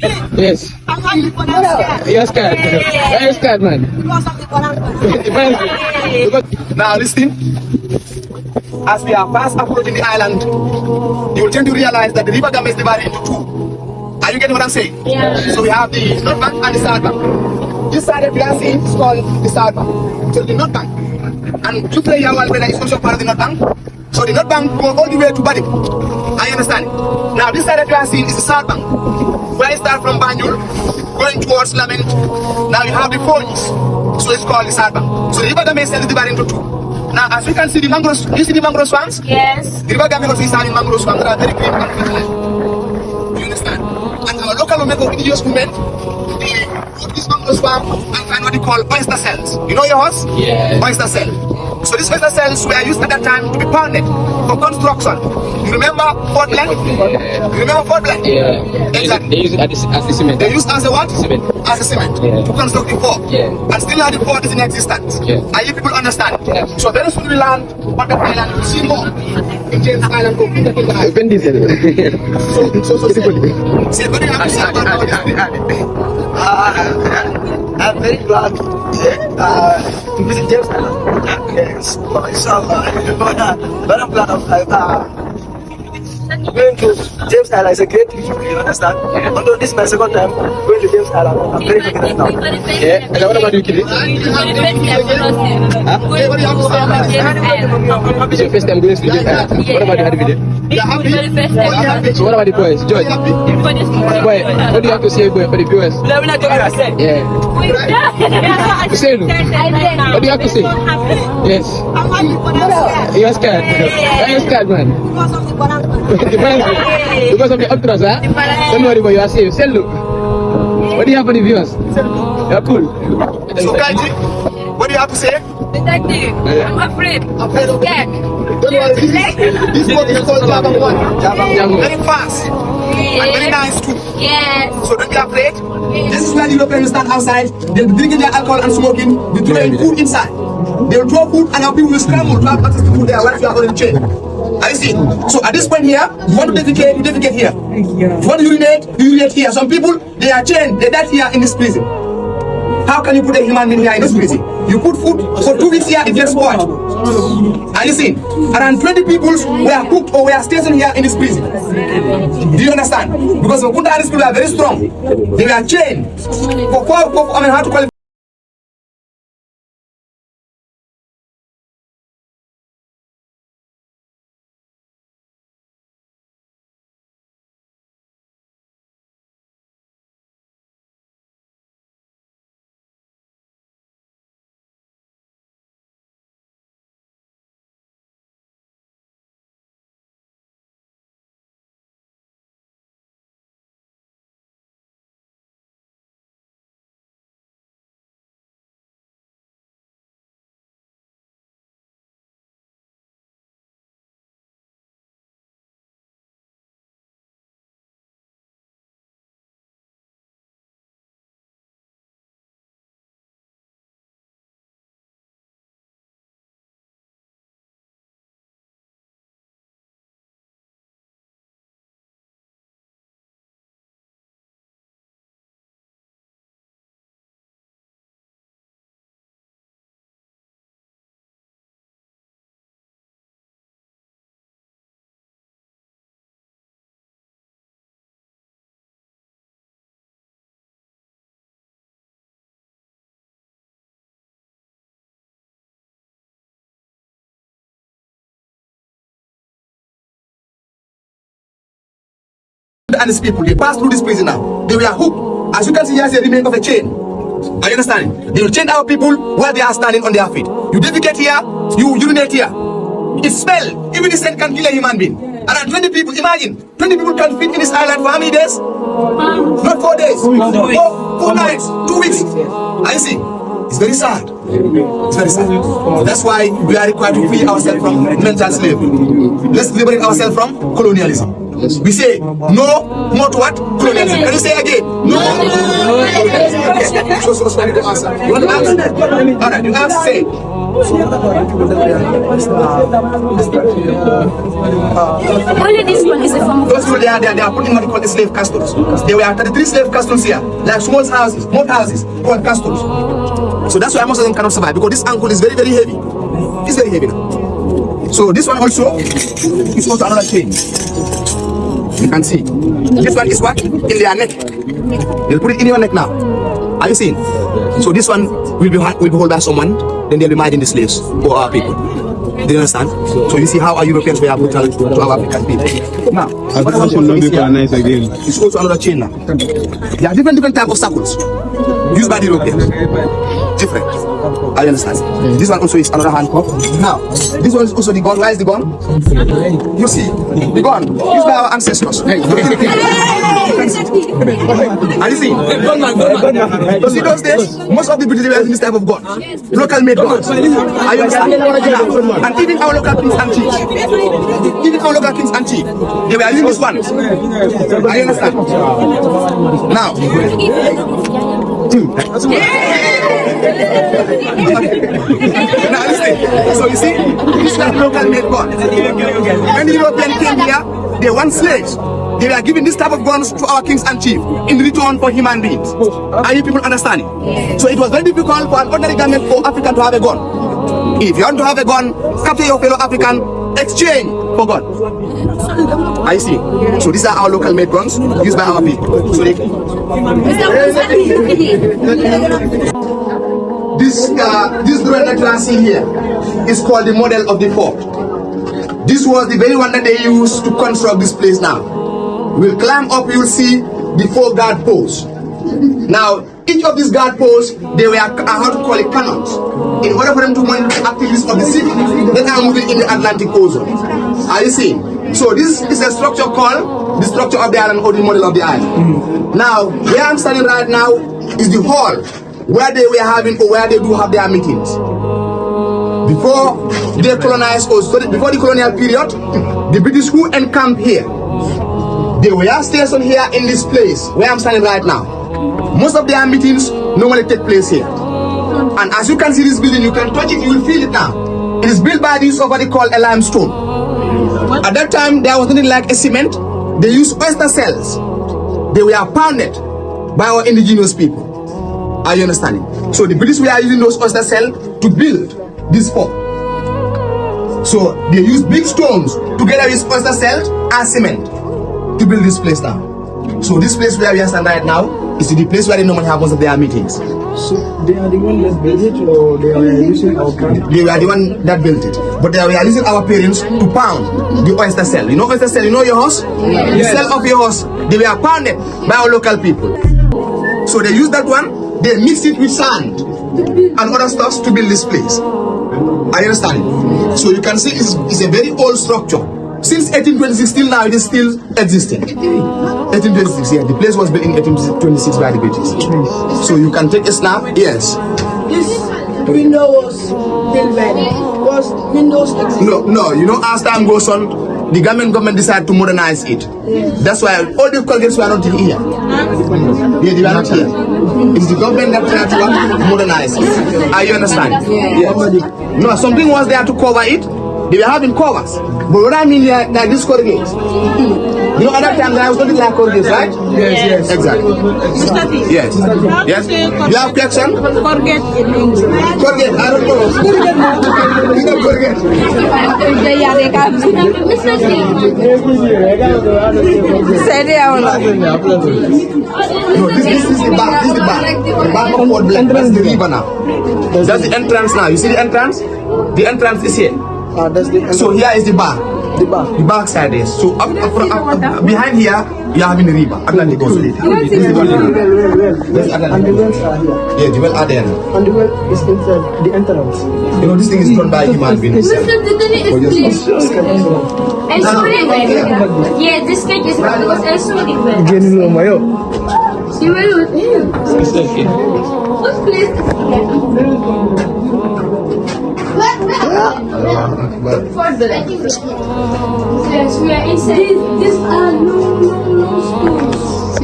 Yes. You're scared. Why are you scared, man? Now listen. As we are fast approaching the island, you will tend to realize that the river dam is divided into two. Are you getting what I'm saying? Yeah. So we have the north bank and the south bank. This side that we are seeing is called the south bank. So the north bank. And you play here while is also part of the north bank. So the north bank goes all the way to Badik. Are you understand? Now this side that we are seeing is the south bank. Where it starts from Banjul, going towards Lament. Now you have the Ponies. So it's called the south bank. So the river dam is divided into two. Now, as we can see the mangroves, you see the mangrove swamps? Yes. The river Gambia also is having mangrove swamps that are very green and fertile. Do you understand? And our local women, religious women, they go to this mangrove swamp and find what they call oyster cells. You know your horse? Yeah. Oyster cell. So these oyster cells were used at that time to be pounded for construction. You remember Fort Blank? Yeah. You remember Fort Blank? Yeah. Exactly. They use it as the cement. They used as a what? Cement. As a cement. Yeah. To construct the fort. Yeah. And still now the fort is in existence. Yeah. And you people understand? Yeah. So very soon we land on that island, we'll see more. In James Island, go Kinteh, Kinteh. Open this. So say very happy to about this. I'm very glad to visit James Island. Yes, inshallah. But I'm glad of going to James Island is a great trip, you understand? Although this is my second time going to James Island, I'm very happy right now. Yeah. And what about you, Kinteh? It's your first time going to James Island. What about the other video? So what about the boys? George? Boy, what do you have to say, boy, for the viewers? Yeah. Say no. What do you have to say? Yes. You're scared. Why are you scared, man? Because of the ultras, huh? Don't worry, boy, you are safe. Say look. What do you have for the viewers? You're cool. So Kaji, what do you have to say? Detective, I'm afraid. I'm scared. Scared. Don't worry, this boat is called Java 1. Java. Very fast. And very nice too. Yes. So don't be afraid. This is where the Europeans stand outside. They'll be drinking their alcohol and smoking. They're throwing food inside. They'll throw food and our people will scramble to have access to food there once you are on the chain. I see. So at this point here, you want to defecate, you defecate here. If you want to urinate, you urinate here. Some people, they are chained, they died here in this prison. How can you put a human being here in this prison? You put food for 2 weeks here, it gets spoiled. And you see, around 20 people were cooked or were stationed here in this prison. Do you understand? Because the Kunta and these people are very strong. They were chained for how to call it? And these people, they pass through this prison now. They were hooked. As you can see, here's the remains of a chain. Are you understanding? They will chain our people while they are standing on their feet. You defecate here, you urinate here. It smell. Even the scent can kill a human being. Around 20 people, imagine, 20 people can fit in this island for how many days? Not 4 days. 4 nights, 2 weeks. I see. It's very sad. It's very sad. So that's why we are required to free ourselves from mental slavery. Let's liberate ourselves from colonialism. We say no more to what? Colonialism. Can you say again? No. So you can answer. You want to answer? Alright, you ask, say. Only this one is a form of Those people, they are putting what they call the slave castles. There were 33 slave castles here, like small houses, called castles. So that's why most of them cannot survive, because this ankle is very, very heavy. It's very heavy now. So this one also is also another chain. You can see. This one is what? In their neck. They'll put it in your neck now. Are you seeing? So this one will be held by someone, then they'll be minding the slaves for our people. Do you understand? So you see how our Europeans were brutal to our African people. Now, it's also another chain now. There are different type of circles used by the Europeans. Different. I understand. This one also is another handcuff. Now, this one is also the gun. Where is the gun? You see, the gun used by our ancestors. Are you see? You see those days, most of the British were using this type of gun. Local made guns. Are you understand? And even our local kings and chiefs. They were using this one. Are you understand? Now, now listen. So you see, this is like local made gun. When the Europeans came here, they want slaves. They were giving this type of guns to our kings and chiefs in return for human beings. Are you people understanding? So it was very difficult for an ordinary government for African to have a gun. If you want to have a gun, capture your fellow African, exchange for gun. I see. So these are our local made guns used by our people. So this drawing that you are seeing here is called the model of the fort. This was the very one that they used to construct this place now. We'll climb up, you'll see the 4 guard posts. Now, each of these guard posts, they were, how to call it, cannons. In order for them to monitor the activities of the city that are moving in the Atlantic Ocean. Are you seeing? So this is a structure called the structure of the island, or the model of the island. Now, where I'm standing right now is the hall where they were having, or where they do have their meetings. Before they colonized, or before the colonial period, the British who encamped here, they were stationed here in this place where I'm standing right now. Most of their meetings normally take place here. And as you can see this building, you can touch it, you will feel it now. It is built by the use of what they call a limestone. At that time, there was nothing like a cement. They used oyster cells. They were pounded by our indigenous people. Are you understanding? So the British were using those oyster cells to build this fort. So they used big stones together with oyster cells and cement to build this place now. So this place where we are standing right now is the place where they normally have most of their meetings. So they are the one that built it, or they are using our parents? They were the one that built it, but they were using our parents to pound the oyster cell. You know oyster cell? You know your horse? Yes. The cell of your horse. They were pounded by our local people. So they used that one. They mixed it with sand and other stuff to build this place. Are you understanding? So you can see it's a very old structure. Since 1826 till now, it is still existing. 1826, yeah. The place was built in 1826 by the British. So you can take a snap. Yes. This window was built by was windows exist? No. You know, as time goes on, the government decided to modernize it. That's why all the colleges were not here. They were not here. It's the government that tried to modernize it. Are you understand? Yes. No, something was there to cover it. They were having covers. But what I mean like this corrugates. You know, at that time, there was nothing like corrugates, right? Yes. Exactly. Yes. Yes. You have question? Forget in English. Corrugate, I don't know. You know corrugate. No, this is the back. This is the back. The back of Fort Black. That's the river now. That's the entrance now. You see the entrance? The entrance is here. So here is the bar. The back side is. So up behind here, you are having the river. Atlantic Ocean. This is the one. And the wells are here. Yeah, the well are there. And the well is inside the entrance. You know, this thing is done by human beings. Yeah, this cake is because I saw it well. You will what place for the yes, we are inside. These are no schools.